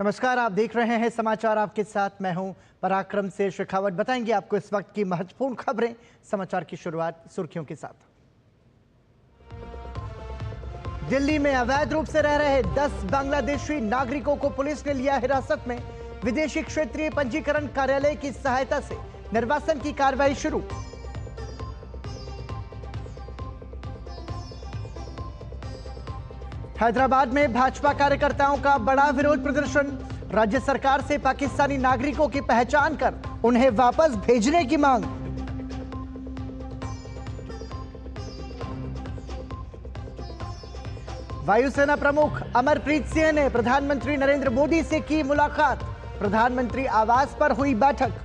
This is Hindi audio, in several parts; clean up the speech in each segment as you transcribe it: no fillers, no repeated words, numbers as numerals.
नमस्कार, आप देख रहे हैं समाचार आपके साथ मैं हूं पराक्रम से शेखावत। बताएंगे आपको इस वक्त की महत्वपूर्ण खबरें। समाचार की शुरुआत सुर्खियों के साथ। दिल्ली में अवैध रूप से रह रहे 10 बांग्लादेशी नागरिकों को पुलिस ने लिया हिरासत में। विदेशी क्षेत्रीय पंजीकरण कार्यालय की सहायता से निर्वासन की कार्रवाई शुरू। हैदराबाद में भाजपा कार्यकर्ताओं का बड़ा विरोध प्रदर्शन। राज्य सरकार से पाकिस्तानी नागरिकों की पहचान कर उन्हें वापस भेजने की मांग। वायुसेना प्रमुख अमरप्रीत सिंह ने प्रधानमंत्री नरेंद्र मोदी से की मुलाकात। प्रधानमंत्री आवास पर हुई बैठक।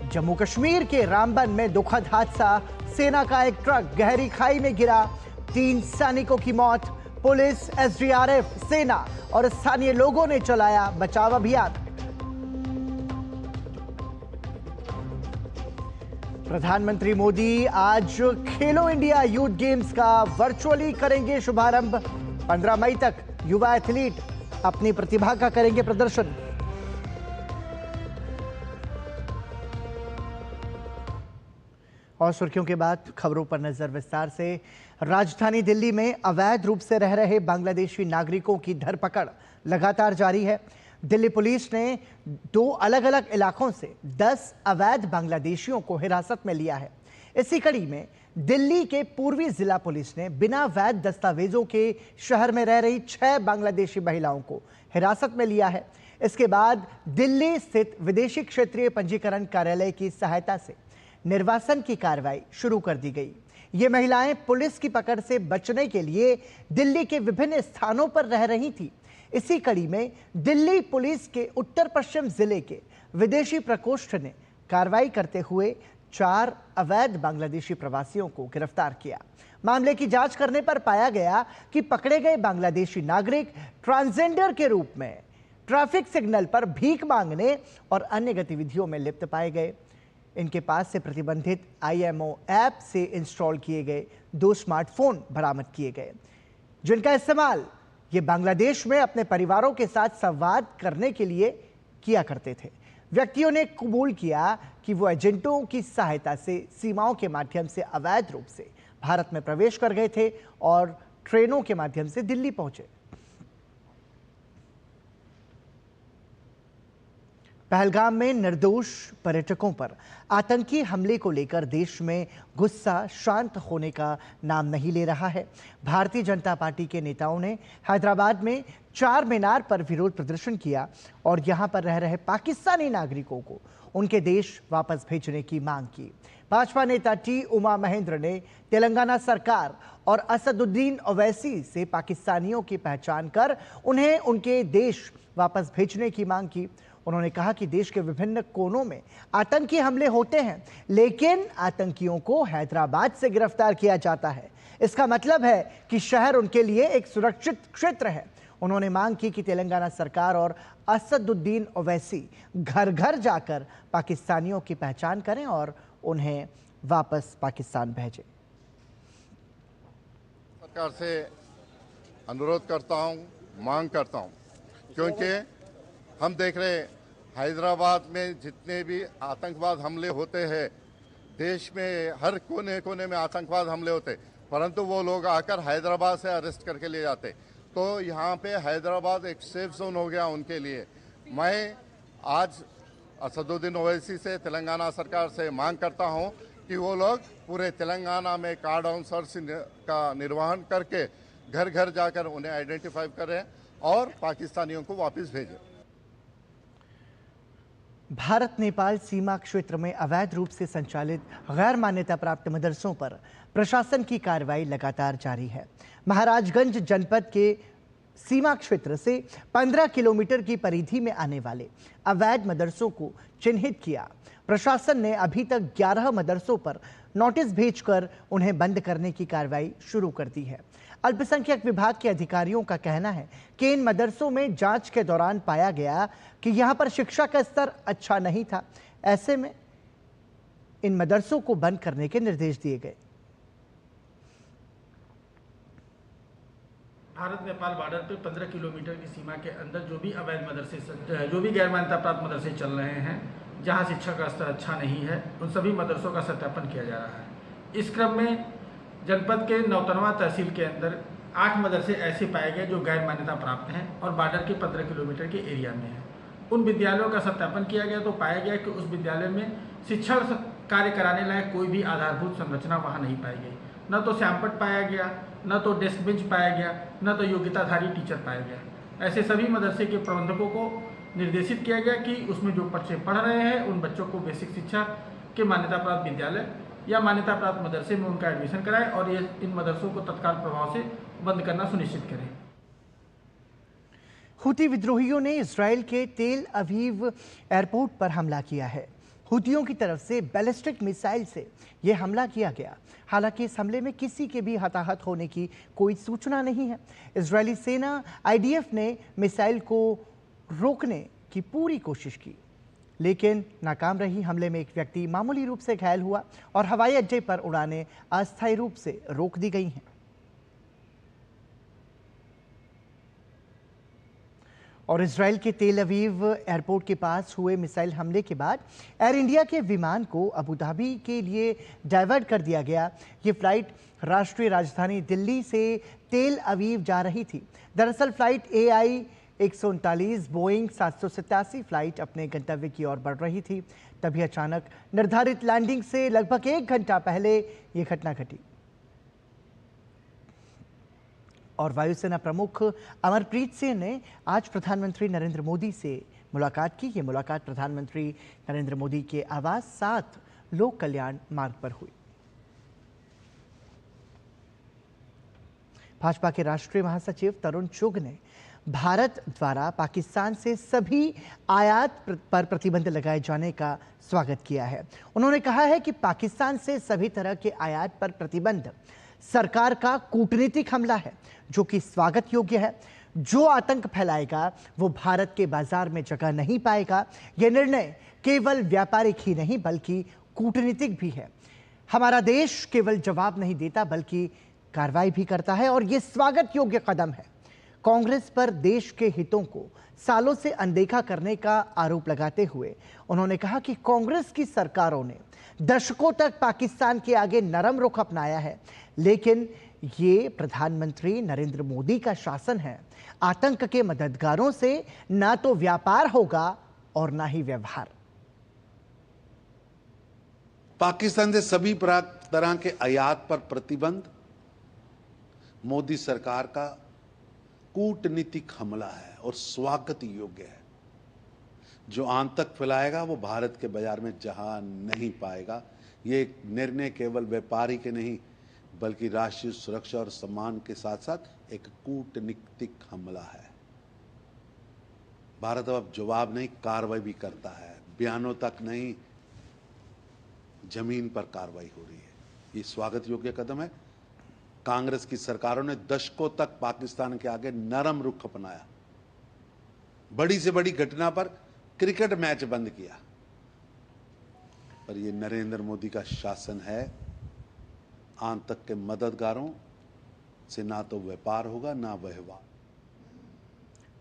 जम्मू कश्मीर के रामबन में दुखद हादसा। सेना का एक ट्रक गहरी खाई में गिरा। 3 सैनिकों की मौत। पुलिस, एसडीआरएफ, सेना और स्थानीय लोगों ने चलाया बचाव अभियान। प्रधानमंत्री मोदी आज खेलो इंडिया यूथ गेम्स का वर्चुअली करेंगे शुभारंभ। 15 मई तक युवा एथलीट अपनी प्रतिभा का करेंगे प्रदर्शन। और सुर्खियों के बाद खबरों पर नजर विस्तार से। राजधानी दिल्ली में अवैध रूप से रह रहे बांग्लादेशी नागरिकों की धरपकड़ लगातार जारी है। दिल्ली पुलिस ने 2 अलग अलग इलाकों से 10 अवैध बांग्लादेशियों को हिरासत में लिया है। इसी कड़ी में दिल्ली के पूर्वी जिला पुलिस ने बिना वैध दस्तावेजों के शहर में रह रही 6 बांग्लादेशी महिलाओं को हिरासत में लिया है। इसके बाद दिल्ली स्थित विदेशी क्षेत्रीय पंजीकरण कार्यालय की सहायता से निर्वासन की कार्रवाई शुरू कर दी गई। ये महिलाएं पुलिस की पकड़ से बचने के लिए दिल्ली के विभिन्न स्थानों पर रह रही थी। इसी कड़ी में दिल्ली पुलिस के उत्तर पश्चिम जिले के विदेशी प्रकोष्ठ ने कार्रवाई करते हुए 4 अवैध बांग्लादेशी प्रवासियों को गिरफ्तार किया। मामले की जांच करने पर पाया गया कि पकड़े गए बांग्लादेशी नागरिक ट्रांसजेंडर के रूप में ट्रैफिक सिग्नल पर भीख मांगने और अन्य गतिविधियों में लिप्त पाए गए। इनके पास से प्रतिबंधित IMO ऐप से इंस्टॉल किए गए 2 स्मार्टफोन बरामद किए गए, जिनका इस्तेमाल ये बांग्लादेश में अपने परिवारों के साथ संवाद करने के लिए किया करते थे। व्यक्तियों ने कबूल किया कि वो एजेंटों की सहायता से सीमाओं के माध्यम से अवैध रूप से भारत में प्रवेश कर गए थे और ट्रेनों के माध्यम से दिल्ली पहुंचे। पहलगाम में निर्दोष पर्यटकों पर आतंकी हमले को लेकर देश में गुस्सा शांत होने का नाम नहीं ले रहा है। भारतीय जनता पार्टी के नेताओं ने हैदराबाद में 4 मीनार पर विरोध प्रदर्शन किया और यहां पर रह रहे पाकिस्तानी नागरिकों को उनके देश वापस भेजने की मांग की। भाजपा नेता टी उमा महेंद्र ने तेलंगाना सरकार और असदुद्दीन ओवैसी से पाकिस्तानियों की पहचान कर उन्हें उनके देश वापस भेजने की मांग की। उन्होंने कहा कि देश के विभिन्न कोनों में आतंकी हमले होते हैं, लेकिन आतंकियों को हैदराबाद से गिरफ्तार किया जाता है। इसका मतलब है कि शहर उनके लिए एक सुरक्षित क्षेत्र है। उन्होंने मांग की कि तेलंगाना सरकार और असदुद्दीन ओवैसी घर घर जाकर पाकिस्तानियों की पहचान करें और उन्हें वापस पाकिस्तान भेजें। सरकार से अनुरोध करता हूं, मांग करता हूं, क्योंकि हम देख रहे हैं हैदराबाद में जितने भी आतंकवाद हमले होते हैं, देश में हर कोने कोने में आतंकवाद हमले होते, परंतु वो लोग आकर हैदराबाद से अरेस्ट करके ले जाते। तो यहाँ पे हैदराबाद एक सेफ जोन हो गया उनके लिए। मैं आज असदुद्दीन ओवैसी से, तेलंगाना सरकार से मांग करता हूँ कि वो लोग पूरे तेलंगाना में कार्ड आउंसर्स का निर्वहन करके घर घर जाकर उन्हें आइडेंटिफाई करें और पाकिस्तानियों को वापस भेजें। भारत नेपाल सीमा क्षेत्र में अवैध रूप से संचालित गैर मान्यता प्राप्त मदरसों पर प्रशासन की कार्रवाई लगातार जारी है। महाराजगंज जनपद के सीमा क्षेत्र से 15 किलोमीटर की परिधि में आने वाले अवैध मदरसों को चिन्हित किया। प्रशासन ने अभी तक 11 मदरसों पर नोटिस भेजकर उन्हें बंद करने की कार्रवाई शुरू कर दी है। अल्पसंख्यक विभाग के अधिकारियों का कहना है कि इन मदरसों में जांच के दौरान पाया गया कि यहां पर शिक्षा का स्तर अच्छा नहीं था। ऐसे में इन मदरसों को बंद करने के निर्देश दिए गए। भारत नेपाल बॉर्डर पे 15 किलोमीटर की सीमा के अंदर जो भी अवैध मदरसे, जो भी गैर मान्यता प्राप्त मदरसे चल रहे हैं, जहां शिक्षा का स्तर अच्छा नहीं है, उन सभी मदरसों का सत्यापन किया जा रहा है। इस क्रम में जनपद के नौतनवा तहसील के अंदर 8 मदरसे ऐसे पाए गए जो गैर मान्यता प्राप्त हैं और बॉर्डर के 15 किलोमीटर के एरिया में हैं। उन विद्यालयों का सत्यापन किया गया तो पाया गया कि उस विद्यालय में शिक्षण कार्य कराने लायक कोई भी आधारभूत संरचना वहाँ नहीं पाई गई। न तो श्यामपट पाया गया, न तो डेस्क बेंच पाया गया, न तो योग्यताधारी टीचर पाया गया। ऐसे सभी मदरसे के प्रबंधकों को निर्देशित किया गया कि उसमें जो बच्चे पढ़ रहे हैं उन बच्चों को बेसिक शिक्षा के मान्यता प्राप्त विद्यालय या मान्यता प्राप्त मदरसे में उनका एडमिशन कराएं और ये इन मदरसों को तत्काल प्रभाव से बंद करना सुनिश्चित करें। हुती विद्रोहियों ने इजराइल के तेल अवीव एयरपोर्ट पर हमला किया है। हुतियों की तरफ से बैलिस्टिक मिसाइल से यह हमला किया गया। हालांकि इस हमले में किसी के भी हताहत होने की कोई सूचना नहीं है। इजरायली सेना आईडीएफ ने मिसाइल को रोकने की पूरी कोशिश की, लेकिन नाकाम रही। हमले में एक व्यक्ति मामूली रूप से घायल हुआ और हवाई अड्डे पर उड़ानें अस्थायी रूप से रोक दी गई हैं। और इजराइल के तेल अवीव एयरपोर्ट के पास हुए मिसाइल हमले के बाद एयर इंडिया के विमान को अबू धाबी के लिए डाइवर्ट कर दिया गया। ये फ्लाइट राष्ट्रीय राजधानी दिल्ली से तेल अवीव जा रही थी। दरअसल फ्लाइट AI 139 बोइंग 787 फ्लाइट अपने गंतव्य की ओर बढ़ रही थी। तभी अचानक निर्धारित लैंडिंग से लगभग 1 घंटा पहले ये घटना घटी और वायुसेना प्रमुख अमरप्रीत सिंह ने आज प्रधानमंत्री नरेंद्र मोदी से मुलाकात की। ये मुलाकात प्रधानमंत्री नरेंद्र मोदी के आवास 7 लोक कल्याण मार्ग पर हुई। भाजपा के राष्ट्रीय महासचिव तरुण चुग ने भारत द्वारा पाकिस्तान से सभी आयात पर प्रतिबंध लगाए जाने का स्वागत किया है। उन्होंने कहा है कि पाकिस्तान से सभी तरह के आयात पर प्रतिबंध सरकार का कूटनीतिक हमला है, जो कि स्वागत योग्य है। जो आतंक फैलाएगा वो भारत के बाजार में जगह नहीं पाएगा। यह निर्णय केवल व्यापारिक ही नहीं बल्कि कूटनीतिक भी है। हमारा देश केवल जवाब नहीं देता बल्कि कार्रवाई भी करता है और यह स्वागत योग्य कदम है। कांग्रेस पर देश के हितों को सालों से अनदेखा करने का आरोप लगाते हुए उन्होंने कहा कि कांग्रेस की सरकारों ने दशकों तक पाकिस्तान के आगे नरम रुख अपनाया है, लेकिन ये प्रधानमंत्री नरेंद्र मोदी का शासन है। आतंक के मददगारों से ना तो व्यापार होगा और ना ही व्यवहार। पाकिस्तान से सभी तरह के आयात पर प्रतिबंध मोदी सरकार का कूटनीतिक हमला है और स्वागत योग्य है। जो आतंक फैलाएगा वो भारत के बाजार में जगह नहीं पाएगा। ये निर्णय केवल व्यापारी के नहीं बल्कि राष्ट्रीय सुरक्षा और सम्मान के साथ साथ एक कूटनीतिक हमला है। भारत अब जवाब नहीं कार्रवाई भी करता है। बयानों तक नहीं, जमीन पर कार्रवाई हो रही है। ये स्वागत योग्य कदम है। कांग्रेस की सरकारों ने दशकों तक पाकिस्तान के आगे नरम रुख अपनाया। बड़ी से बड़ी घटना पर क्रिकेट मैच बंद किया, पर यह नरेंद्र मोदी का शासन है। आतंक के मददगारों से ना तो व्यापार होगा ना व्यवहार।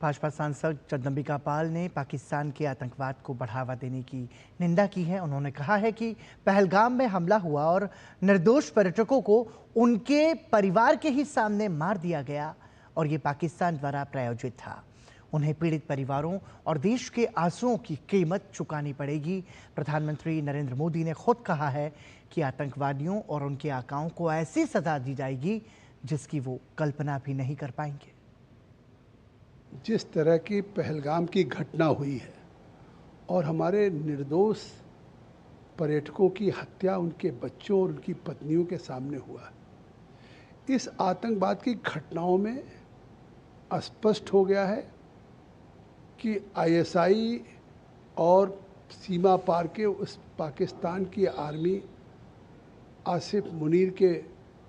भाजपा सांसद जगदंबिका पाल ने पाकिस्तान के आतंकवाद को बढ़ावा देने की निंदा की है। उन्होंने कहा है कि पहलगाम में हमला हुआ और निर्दोष पर्यटकों को उनके परिवार के ही सामने मार दिया गया और ये पाकिस्तान द्वारा प्रायोजित था। उन्हें पीड़ित परिवारों और देश के आंसुओं की कीमत चुकानी पड़ेगी। प्रधानमंत्री नरेंद्र मोदी ने खुद कहा है कि आतंकवादियों और उनके आकाओं को ऐसी सजा दी जाएगी जिसकी वो कल्पना भी नहीं कर पाएंगे। जिस तरह की पहलगाम की घटना हुई है और हमारे निर्दोष पर्यटकों की हत्या उनके बच्चों और उनकी पत्नियों के सामने हुआ है, इस आतंकवाद की घटनाओं में स्पष्ट हो गया है कि ISI और सीमा पार के उस पाकिस्तान की आर्मी आसिफ मुनीर के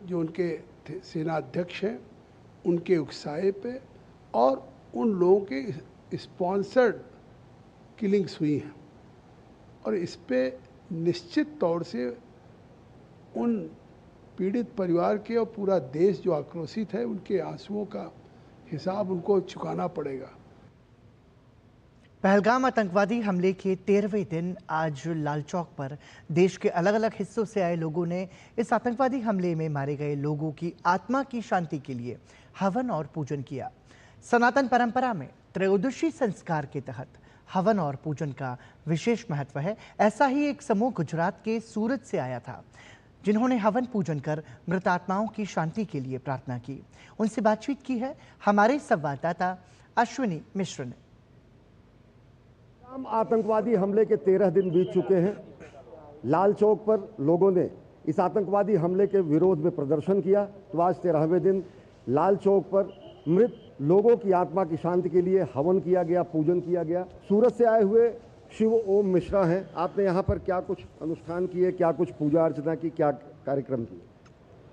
जो उनके सेना अध्यक्ष हैं उनके उकसावे पे और उन लोगों के स्पॉन्सर्ड किलिंग्स हुई हैं और इस पे निश्चित तौर से उन पीड़ित परिवार के और पूरा देश जो आक्रोशित है उनके आंसुओं का हिसाब उनको चुकाना पड़ेगा। पहलगाम आतंकवादी हमले के 13वें दिन आज लाल चौक पर देश के अलग अलग हिस्सों से आए लोगों ने इस आतंकवादी हमले में मारे गए लोगों की आत्मा की शांति के लिए हवन और पूजन किया। सनातन परंपरा में त्रयोदशी संस्कार के तहत हवन और पूजन का विशेष महत्व है। ऐसा ही एक समूह गुजरात के सूरत से आया था, जिन्होंने हवन पूजन कर मृत आत्माओं की शांति के लिए प्रार्थना की। उनसे बातचीत की है हमारे संवाददाता अश्विनी मिश्र ने। आतंकवादी हमले के 13 दिन बीत चुके हैं। लाल चौक पर लोगों ने इस आतंकवादी हमले के विरोध में प्रदर्शन किया, तो आज 13वें दिन लाल चौक पर मृत लोगों की आत्मा की शांति के लिए हवन किया गया, पूजन किया गया। सूरत से आए हुए शिव ओम मिश्रा हैं। आपने यहाँ पर क्या कुछ अनुष्ठान किए, क्या कुछ पूजा अर्चना की, क्या कार्यक्रम किए?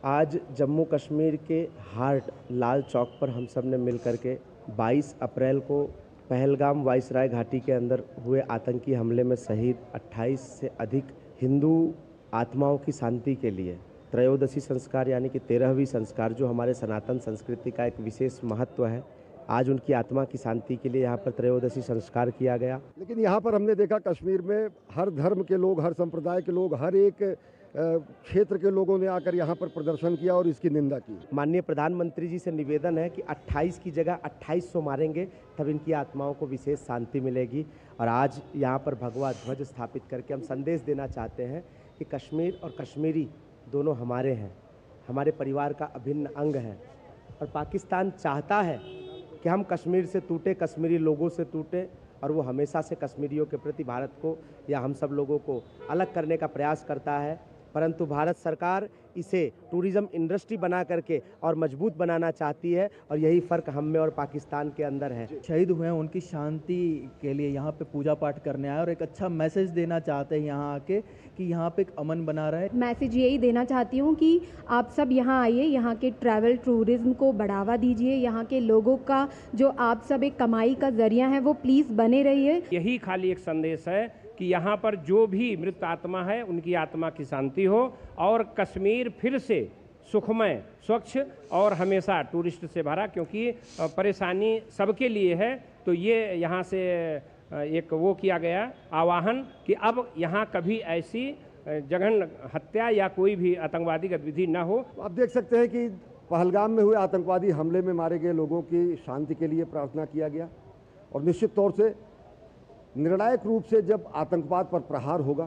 आज जम्मू कश्मीर के हार्ट लाल चौक पर हम सब ने मिल करके 22 अप्रैल को पहलगाम वाइसराय घाटी के अंदर हुए आतंकी हमले में शहीद 28 से अधिक हिंदू आत्माओं की शांति के लिए त्रयोदशी संस्कार यानी कि 13वीं संस्कार, जो हमारे सनातन संस्कृति का एक विशेष महत्व है, आज उनकी आत्मा की शांति के लिए यहाँ पर त्रयोदशी संस्कार किया गया। लेकिन यहाँ पर हमने देखा कश्मीर में हर धर्म के लोग, हर संप्रदाय के लोग, हर एक क्षेत्र के लोगों ने आकर यहाँ पर प्रदर्शन किया और इसकी निंदा की। माननीय प्रधानमंत्री जी से निवेदन है कि 28 की जगह 2800 मारेंगे, तब इनकी आत्माओं को विशेष शांति मिलेगी। और आज यहाँ पर भगवा ध्वज स्थापित करके हम संदेश देना चाहते हैं कि कश्मीर और कश्मीरी दोनों हमारे हैं, हमारे परिवार का अभिन्न अंग है। और पाकिस्तान चाहता है कि हम कश्मीर से टूटे, कश्मीरी लोगों से टूटे, और वो हमेशा से कश्मीरियों के प्रति भारत को या हम सब लोगों को अलग करने का प्रयास करता है। परंतु भारत सरकार इसे टूरिज्म इंडस्ट्री बना करके और मजबूत बनाना चाहती है, और यही फ़र्क हम में और पाकिस्तान के अंदर है। शहीद हुए हैं उनकी शांति के लिए यहाँ पे पूजा पाठ करने आए और एक अच्छा मैसेज देना चाहते हैं यहाँ आके कि यहाँ पे एक अमन बना रहे। मैसेज यही देना चाहती हूँ कि आप सब यहाँ आइए, यहाँ के ट्रैवल टूरिज्म को बढ़ावा दीजिए, यहाँ के लोगों का जो आप सब एक कमाई का जरिया है वो प्लीज़ बने रहिए। यही खाली एक संदेश है कि यहाँ पर जो भी मृत आत्मा है उनकी आत्मा की शांति हो और कश्मीर फिर से सुखमय, स्वच्छ और हमेशा टूरिस्ट से भरा, क्योंकि परेशानी सबके लिए है। तो ये यहाँ से एक वो किया गया आवाहन कि अब यहाँ कभी ऐसी जघन्य हत्या या कोई भी आतंकवादी गतिविधि न हो। आप देख सकते हैं कि पहलगाम में हुए आतंकवादी हमले में मारे गए लोगों की शांति के लिए प्रार्थना किया गया, और निश्चित तौर से निर्णायक रूप से जब आतंकवाद पर प्रहार होगा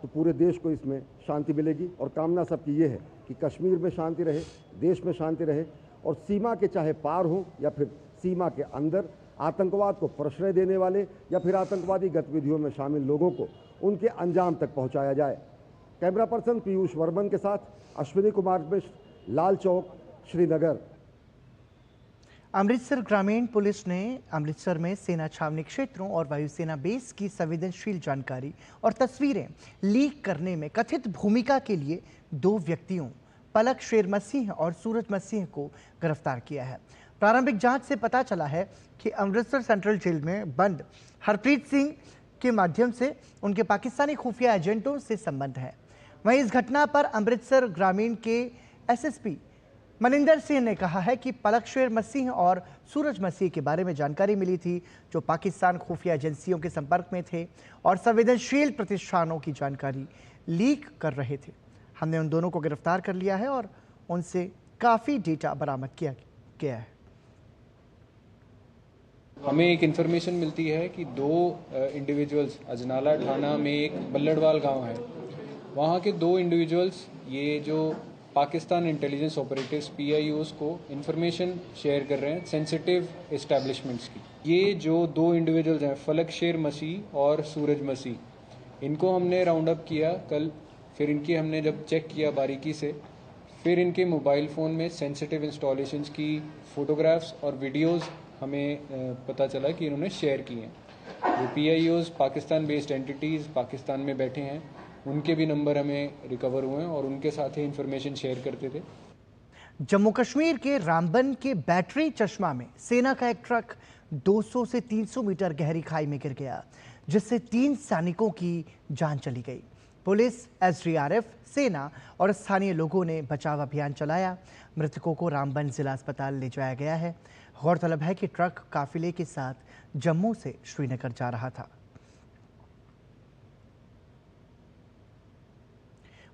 तो पूरे देश को इसमें शांति मिलेगी। और कामना सबकी ये है कि कश्मीर में शांति रहे, देश में शांति रहे, और सीमा के चाहे पार हो या फिर सीमा के अंदर आतंकवाद को प्रश्रय देने वाले या फिर आतंकवादी गतिविधियों में शामिल लोगों को उनके अंजाम तक पहुंचाया जाए। कैमरा पर्सन पीयूष वर्मन के साथ अश्विनी कुमार मिश्र, लाल चौक, श्रीनगर। अमृतसर ग्रामीण पुलिस ने अमृतसर में सेना छावनी क्षेत्रों और वायुसेना बेस की संवेदनशील जानकारी और तस्वीरें लीक करने में कथित भूमिका के लिए 2 व्यक्तियों पलक शेर मसीह और सूरज मसीह को गिरफ्तार किया है। प्रारंभिक जांच से पता चला है कि अमृतसर सेंट्रल जेल में बंद हरप्रीत सिंह के माध्यम से उनके पाकिस्तानी खुफिया एजेंटों से संबंध है। वहीं इस घटना पर अमृतसर ग्रामीण के एसएसपी मनिंदर सिंह ने कहा है कि पलक शेर मसीह और सूरज मसीह के बारे में जानकारी मिली थी, जो पाकिस्तान खुफिया एजेंसियों के संपर्क में थे और संवेदनशील प्रतिष्ठानों की जानकारी लीक कर रहे थे। हमने उन दोनों को गिरफ्तार कर लिया है और उनसे काफ़ी डेटा बरामद किया गया है। हमें एक इन्फॉर्मेशन मिलती है कि 2 इंडिविजुअल्स अजनाला थाना में एक बल्लड़वाल गांव है, वहाँ के 2 इंडिविजुअल्स ये जो पाकिस्तान इंटेलिजेंस ऑपरेटिव्स PIOs को इन्फॉर्मेशन शेयर कर रहे हैं सेंसिटिव एस्टैब्लिशमेंट्स की। ये जो 2 इंडिविजुअल्स हैं पलक शेर मसीह और सूरज मसीह, इनको हमने राउंड अप किया कल। फिर इनकी हमने जब चेक किया बारीकी से, फिर इनके मोबाइल फ़ोन में सेंसिटिव इंस्टॉलेशंस की फ़ोटोग्राफ्स और वीडियोस हमें पता चला कि इन्होंने शेयर की हैं। जो PIOs Pakistan based entities Pakistan में बैठे हैं, उनके भी नंबर हमें रिकवर हुए हैं और उनके साथ ही इंफॉर्मेशन शेयर करते थे। जम्मू कश्मीर के रामबन के बैटरी चश्मा में सेना का एक ट्रक 200 से 300 मीटर गहरी खाई में गिर गया, जिससे 3 सैनिकों की जान चली गई। पुलिस, SDRF, सेना और स्थानीय लोगों ने बचाव अभियान चलाया। मृतकों को रामबन जिला अस्पताल ले जाया गया है। गौरतलब है कि ट्रक काफिले के साथ जम्मू से श्रीनगर जा रहा था।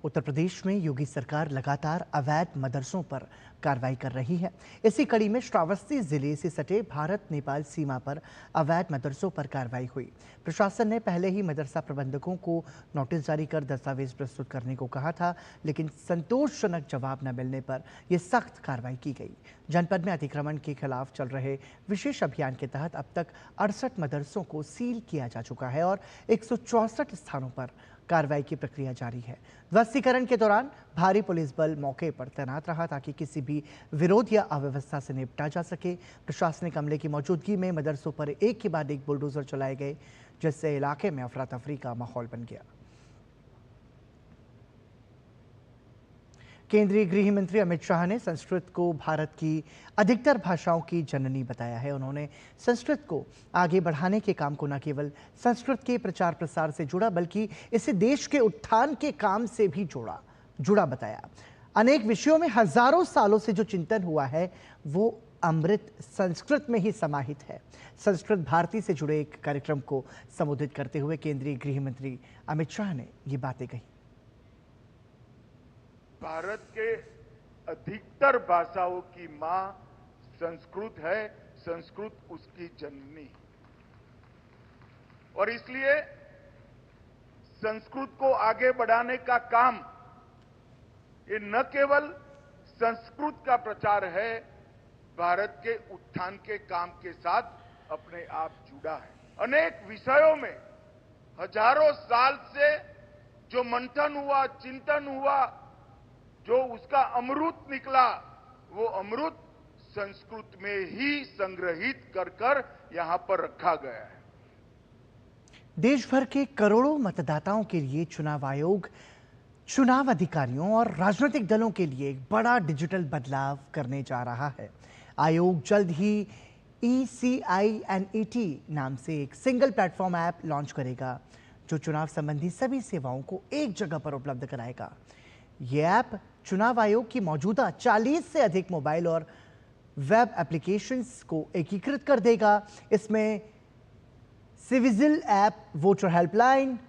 उत्तर प्रदेश में योगी सरकार लगातार अवैध मदरसों पर कार्रवाई कर रही है। इसी कड़ी में श्रावस्ती जिले से सटे भारत नेपाल सीमा पर अवैध मदरसों पर कार्रवाई हुई। प्रशासन ने पहले ही मदरसा प्रबंधकों को नोटिस जारी कर दस्तावेज प्रस्तुत करने को कहा था, लेकिन संतोषजनक जवाब न मिलने पर यह सख्त कार्रवाई की गई। जनपद में अतिक्रमण के खिलाफ चल रहे विशेष अभियान के तहत अब तक 68 मदरसों को सील किया जा चुका है और 164 स्थानों पर कार्रवाई की प्रक्रिया जारी है। ध्वस्तीकरण के दौरान भारी पुलिस बल मौके पर तैनात रहा ताकि किसी भी विरोध या अव्यवस्था से निपटा जा सके। प्रशासनिक अमले की मौजूदगी में मदरसों पर एक के बाद एक बुलडोजर चलाए गए, जिससे इलाके में अफरा तफरी का माहौल बन गया। केंद्रीय गृह मंत्री अमित शाह ने संस्कृत को भारत की अधिकतर भाषाओं की जननी बताया है। उन्होंने संस्कृत को आगे बढ़ाने के काम को न केवल संस्कृत के प्रचार प्रसार से जुड़ा, बल्कि इसे देश के उत्थान के काम से भी जुड़ा बताया। अनेक विषयों में हजारों सालों से जो चिंतन हुआ है वो अमृत संस्कृत में ही समाहित है। संस्कृत भारती से जुड़े एक कार्यक्रम को संबोधित करते हुए केंद्रीय गृह मंत्री अमित शाह ने ये बातें कही। भारत के अधिकतर भाषाओं की मां संस्कृत है, संस्कृत उसकी जननी, और इसलिए संस्कृत को आगे बढ़ाने का काम ये न केवल संस्कृत का प्रचार है, भारत के उत्थान के काम के साथ अपने आप जुड़ा है। अनेक विषयों में हजारों साल से जो मंथन हुआ, चिंतन हुआ, जो उसका अमृत निकला, वो अमृत संस्कृत में ही संग्रहित कर यहां पर रखा गया है। देश भर के करोड़ों मतदाताओं के लिए चुनाव आयोग चुनाव अधिकारियों और राजनीतिक दलों के लिए एक बड़ा डिजिटल बदलाव करने जा रहा है। आयोग जल्द ही ECINET नाम से एक सिंगल प्लेटफॉर्म ऐप लॉन्च करेगा, जो चुनाव संबंधी सभी सेवाओं को एक जगह पर उपलब्ध कराएगा। ये ऐप चुनाव आयोग की मौजूदा 40 से अधिक मोबाइल और वेब एप्लीकेशंस को एकीकृत कर देगा। इसमें cVIGIL app, voter helpline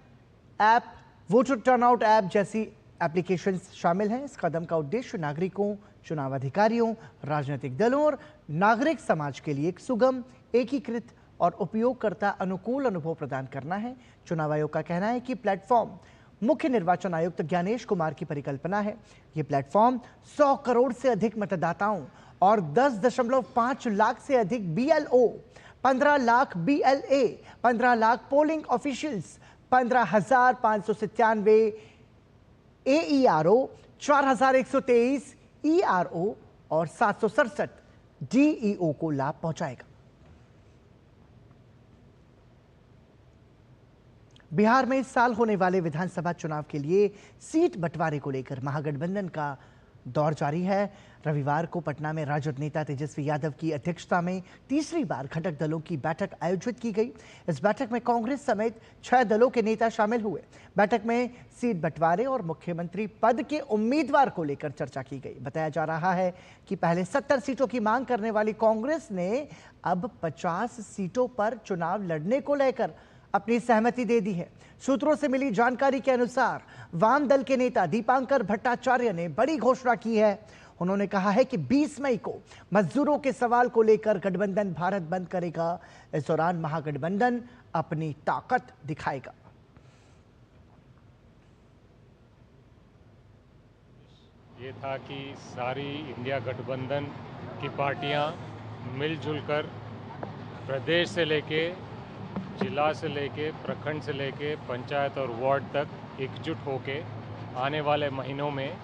app, voter turnout app जैसी एप्लीकेशंस शामिल हैं। इस कदम का उद्देश्य नागरिकों, चुनाव अधिकारियों, राजनीतिक दलों और नागरिक समाज के लिए एक सुगम, एकीकृत और उपयोगकर्ता अनुकूल अनुभव प्रदान करना है। चुनाव आयोग का कहना है कि प्लेटफॉर्म मुख्य निर्वाचन आयुक्त ज्ञानेश कुमार की परिकल्पना है। यह प्लेटफॉर्म 100 करोड़ से अधिक मतदाताओं और 10.5 लाख से अधिक BLO, 15 lakh BLA, 15 lakh polling officials, 15,597 AERO, 4,123 ERO और 767 DEO को लाभ पहुंचाएगा। बिहार में इस साल होने वाले विधानसभा चुनाव के लिए सीट बंटवारे को लेकर महागठबंधन का दौर जारी है। रविवार को पटना में राजद नेता तेजस्वी यादव की अध्यक्षता में तीसरी बार घटक दलों की बैठक आयोजित की गई। इस बैठक में कांग्रेस समेत 6 दलों के नेता शामिल हुए। बैठक में सीट बंटवारे और मुख्यमंत्री पद के उम्मीदवार को लेकर चर्चा की गई। बताया जा रहा है कि पहले 70 सीटों की मांग करने वाली कांग्रेस ने अब 50 सीटों पर चुनाव लड़ने को लेकर अपनी सहमति दे दी है। सूत्रों से मिली जानकारी के अनुसार वाम दल के नेता दीपांकर भट्टाचार्य ने बड़ी घोषणा की है। उन्होंने कहा है कि 20 मई को मजदूरों के सवाल को लेकर गठबंधन भारत बंद करेगा। इस दौरान महागठबंधन अपनी ताकत दिखाएगा। ये था कि सारी इंडिया गठबंधन की पार्टियां मिलजुल कर प्रदेश से लेके जिला से लेके प्रखंड से लेके पंचायत और वार्ड तक एकजुट होके आने वाले महीनों में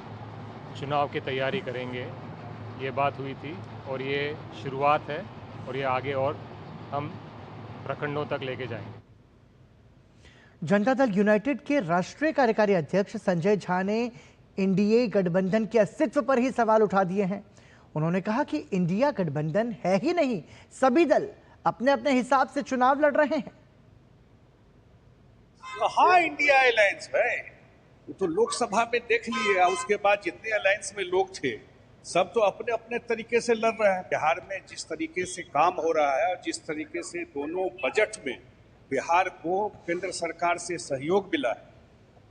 चुनाव की तैयारी करेंगे। ये बात हुई थी और ये शुरुआत है और ये आगे और हम प्रखंडों तक लेके जाएंगे। जनता दल यूनाइटेड के राष्ट्रीय कार्यकारी अध्यक्ष संजय झा ने एनडीए गठबंधन के अस्तित्व पर ही सवाल उठा दिए हैं। उन्होंने कहा कि इंडिया गठबंधन है ही नहीं, सभी दल अपने अपने हिसाब से चुनाव लड़ रहे हैं। कहाँ इंडिया अलायंस है? तो लोकसभा में देख लिए, उसके बाद जितने अलायंस में लोग थे सब तो अपने अपने तरीके से लड़ रहे हैं। बिहार में जिस तरीके से काम हो रहा है और जिस तरीके से दोनों बजट में बिहार को केंद्र सरकार से सहयोग मिला है,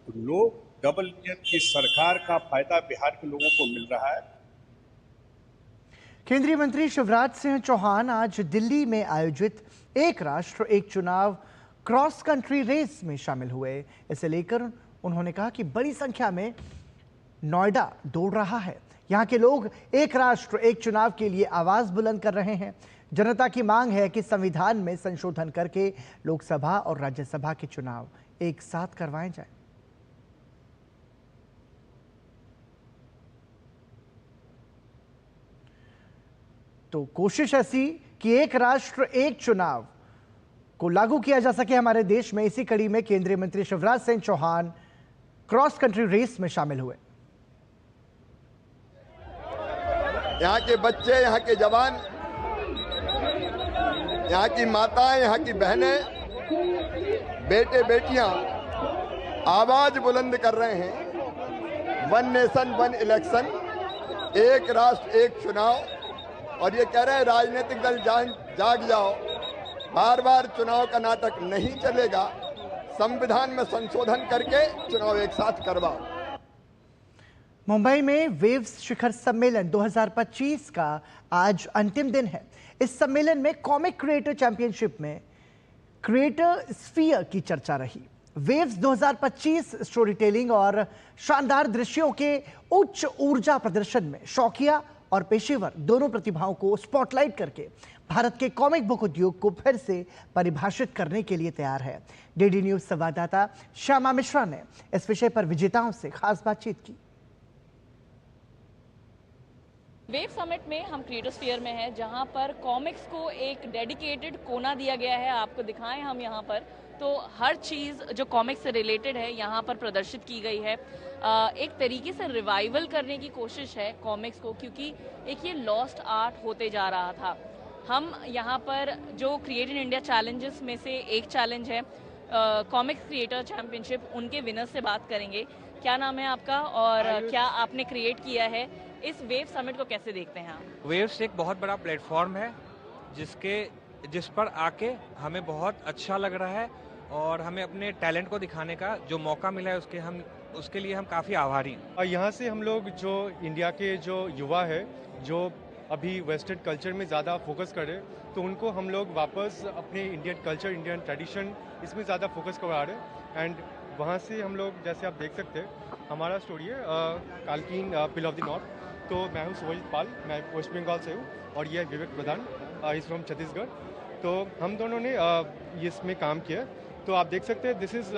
तो लोग डबल इंजन की सरकार का फायदा बिहार के लोगों को मिल रहा है। केंद्रीय मंत्री शिवराज सिंह चौहान आज दिल्ली में आयोजित एक राष्ट्र एक चुनाव क्रॉस कंट्री रेस में शामिल हुए। इसे लेकर उन्होंने कहा कि बड़ी संख्या में नोएडा दौड़ रहा है। यहाँ के लोग एक राष्ट्र एक चुनाव के लिए आवाज बुलंद कर रहे हैं। जनता की मांग है कि संविधान में संशोधन करके लोकसभा और राज्यसभा के चुनाव एक साथ करवाए जाएं। तो कोशिश ऐसी कि एक राष्ट्र एक चुनाव को लागू किया जा सके हमारे देश में। इसी कड़ी में केंद्रीय मंत्री Shivraj Singh Chouhan cross country race में शामिल हुए। यहाँ के बच्चे, यहाँ के जवान, यहाँ की माताएं, यहाँ की बहनें, बेटे बेटियां आवाज बुलंद कर रहे हैं, वन नेशन वन इलेक्शन, एक राष्ट्र एक चुनाव। और ये कह रहे हैं राजनीतिक दल जाग जाओ, बार बार चुनाव का नाटक नहीं चलेगा, संविधान में संशोधन करके चुनाव एक साथ करवाओ। मुंबई में वेव्स शिखर सम्मेलन 2025 का आज अंतिम दिन है। इस सम्मेलन में कॉमिक क्रिएटर चैंपियनशिप में क्रिएटर स्फीयर की चर्चा रही। वेव्स 2025 स्टोरी टेलिंग और शानदार दृश्यों के उच्च ऊर्जा प्रदर्शन में शौकिया और पेशेवर दोनों प्रतिभाओं को स्पॉटलाइट करके भारत के कॉमिक बुक उद्योग को फिर से परिभाषित करने के लिए तैयार है। डीडी न्यूज संवाददाता श्यामा मिश्रा ने इस विषय पर विजेताओं से खास बातचीत की। वेव समिट में हम क्रिएटर स्फीयर में हैं, जहां पर कॉमिक्स को एक डेडिकेटेड कोना दिया गया है। आपको दिखाएं हम यहां पर, तो हर चीज़ जो कॉमिक्स से रिलेटेड है यहां पर प्रदर्शित की गई है। एक तरीके से रिवाइवल करने की कोशिश है कॉमिक्स को, क्योंकि एक ये लॉस्ट आर्ट होते जा रहा था। हम यहाँ पर जो क्रिएट इन इंडिया चैलेंजेस में से एक चैलेंज है कॉमिक्स क्रिएटर चैंपियनशिप, उनके विनर से बात करेंगे। क्या नाम है आपका और क्या आपने क्रिएट किया है? इस वेव समिट को कैसे देखते हैं आप? वेव्स एक बहुत बड़ा प्लेटफॉर्म है जिस पर आके हमें बहुत अच्छा लग रहा है और हमें अपने टैलेंट को दिखाने का जो मौका मिला है उसके लिए हम काफ़ी आभारी हैं। और यहाँ से हम लोग जो इंडिया के जो युवा है जो अभी वेस्टर्न कल्चर में ज़्यादा फोकस कर रहे हैं, तो उनको हम लोग वापस अपने इंडियन कल्चर, इंडियन ट्रेडिशन, इसमें ज़्यादा फोकस करवा रहे हैं। एंड वहाँ से हम लोग, जैसे आप देख सकते हैं, हमारा स्टोरी है कालकीन पिल ऑफ द नॉर्थ। तो मैं हूँ सुवजित पाल, मैं वेस्ट बंगाल से हूँ, और ये विवेक प्रधान इज फ्रॉम छत्तीसगढ़। तो हम दोनों ने इसमें काम किया। तो आप देख सकते हैं this is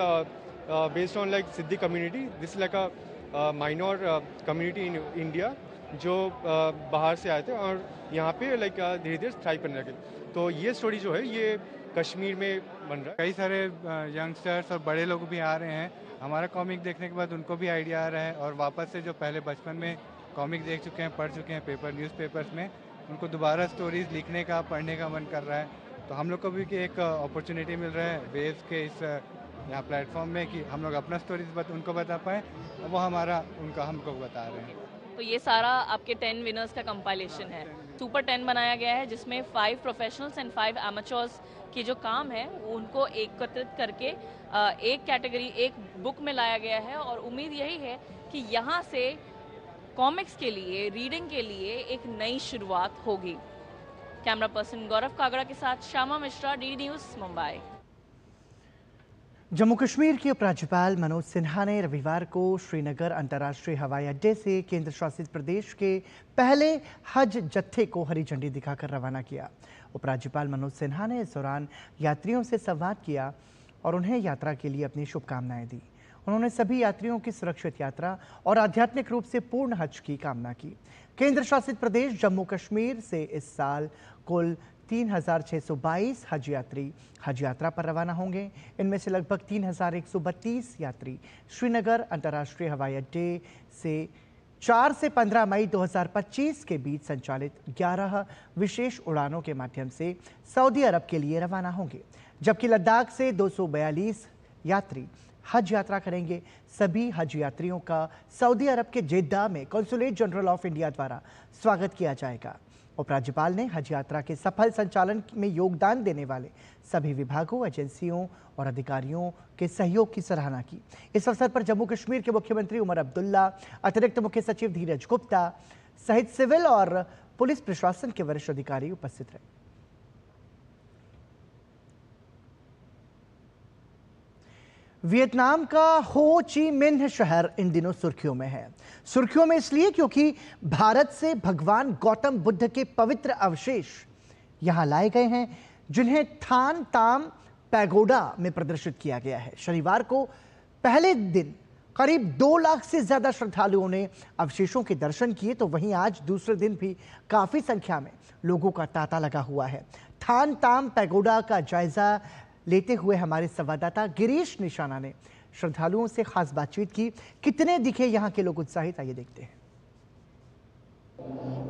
based on like Siddhi community. This is like a minor community in India जो बाहर से आए थे और यहाँ पे लाइक धीरे धीरे थ्राइव करने लगे। तो ये स्टोरी जो है ये कश्मीर में बन रहा है। कई सारे यंगस्टर्स और बड़े लोग भी आ रहे हैं। हमारा कॉमिक देखने के बाद उनको भी आइडिया आ रहा है और वापस से जो पहले बचपन में कॉमिक देख चुके हैं, पढ़ चुके हैं पेपर न्यूज़पेपर्स में, उनको दोबारा स्टोरीज लिखने का, पढ़ने का मन कर रहा है। तो हम लोग को भी एक अपॉर्चुनिटी मिल रहा है वेव्स के इस यहाँ प्लेटफॉर्म में कि हम लोग अपना स्टोरीज उनको बता पाएँ और वो उनका हम लोग बता रहे हैं। तो ये सारा आपके 10 विनर्स का कंपाइलेशन है। सुपर 10 बनाया गया है जिसमें 5 प्रोफेशनल्स एंड 5 एमेचर्स के जो काम है उनको एकत्रित करके एक कैटेगरी, एक बुक में लाया गया है। और उम्मीद यही है कि यहाँ से कॉमिक्स के लिए, रीडिंग के लिए एक नई शुरुआत होगी। कैमरा पर्सन गौरव कागड़ा के साथ श्यामा मिश्रा, डीडी न्यूज़, मुंबई। जम्मू कश्मीर के उपराज्यपाल मनोज सिन्हा ने रविवार को श्रीनगर अंतर्राष्ट्रीय हवाई अड्डे से केंद्र शासित प्रदेश के पहले हज जत्थे को हरी झंडी दिखाकर रवाना किया। उपराज्यपाल मनोज सिन्हा ने इस दौरान यात्रियों से संवाद किया और उन्हें यात्रा के लिए अपनी शुभकामनाएं दी। उन्होंने सभी यात्रियों की सुरक्षित यात्रा और आध्यात्मिक रूप से पूर्ण हज की कामना की। केंद्र शासित प्रदेश जम्मू कश्मीर से इस साल कुल 3,622 हज यात्री हज यात्रा पर रवाना होंगे। इनमें से लगभग 3,132 यात्री श्रीनगर अंतर्राष्ट्रीय हवाई अड्डे से 4 से 15 मई 2025 के बीच संचालित 11 विशेष उड़ानों के माध्यम से सऊदी अरब के लिए रवाना होंगे, जबकि लद्दाख से 242 यात्री हज यात्रा करेंगे। सभी हज यात्रियों का सऊदी अरब के जेद्दा में कॉन्सुलेट जनरल ऑफ इंडिया द्वारा स्वागत किया जाएगा। उपराज्यपाल ने हज यात्रा के सफल संचालन में योगदान देने वाले सभी विभागों, एजेंसियों और अधिकारियों के सहयोग की सराहना की। इस अवसर पर जम्मू कश्मीर के मुख्यमंत्री उमर अब्दुल्ला, अतिरिक्त मुख्य सचिव धीरज गुप्ता सहित सिविल और पुलिस प्रशासन के वरिष्ठ अधिकारी उपस्थित रहे। वियतनाम का हो ची मिन्ह शहर इन दिनों सुर्खियों में है। सुर्खियों में इसलिए क्योंकि भारत से भगवान गौतम बुद्ध के पवित्र अवशेष यहां लाए गए हैं, जिन्हें थान ताम पैगोडा में प्रदर्शित किया गया है। शनिवार को पहले दिन करीब 2 लाख से ज्यादा श्रद्धालुओं ने अवशेषों के दर्शन किए, तो वहीं आज दूसरे दिन भी काफी संख्या में लोगों का तांता लगा हुआ है। थान ताम पैगोडा का जायजा लेते हुए हमारे संवाददाता गिरीश निशाना ने श्रद्धालुओं से खास बातचीत की। कितने दिखे यहाँ के लोग उत्साहित, आइए देखते हैं।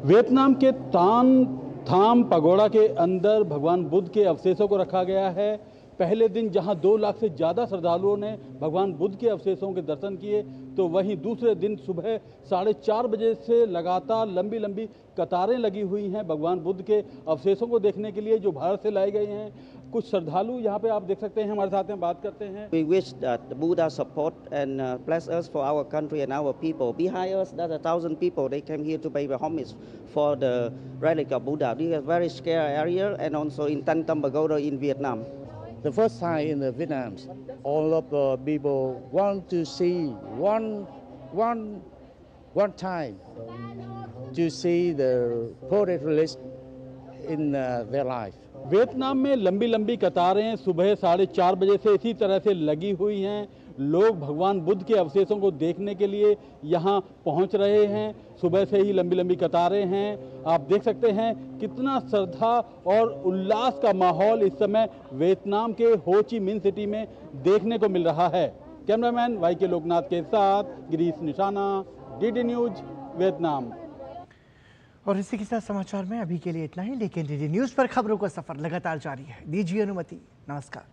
वियतनाम के तान थाम पगोड़ा के अंदर भगवान बुद्ध के अवशेषों को रखा गया है। पहले दिन जहां 2 लाख से ज़्यादा श्रद्धालुओं ने भगवान बुद्ध के अवशेषों के दर्शन किए, तो वहीं दूसरे दिन सुबह 4:30 बजे से लगातार लंबी लंबी कतारें लगी हुई हैं भगवान बुद्ध के अवशेषों को देखने के लिए, जो भारत से लाए गए हैं। कुछ श्रद्धालु यहाँ पे आप देख सकते हैं, हमारे साथ में बात करते हैं। We wish that the Buddha support and bless us for our country and our people. Behind us, there's 1,000 people. They came here to pay homage for the relic of Buddha. This is a very scarce area, and also in Tan Tam Pagoda in Vietnam. The first time in Vietnam, all of the people want to see one time to see the poet relic in their life. Vietnam में लंबी लंबी कतारें सुबह 4:30 बजे से इसी तरह से लगी हुई हैं। लोग भगवान बुद्ध के अवशेषों को देखने के लिए यहाँ पहुँच रहे हैं। सुबह से ही लंबी लंबी कतारें हैं। आप देख सकते हैं कितना श्रद्धा और उल्लास का माहौल इस समय वियतनाम के हो ची मिन्ह सिटी में देखने को मिल रहा है। कैमरामैन YK लोकनाथ के साथ गिरीश निशाना, DD न्यूज, वियतनाम। और इसी के साथ समाचार में अभी के लिए इतना ही, लेकिन DD न्यूज पर खबरों का सफर लगातार जारी है। दीजिए अनुमति, नमस्कार।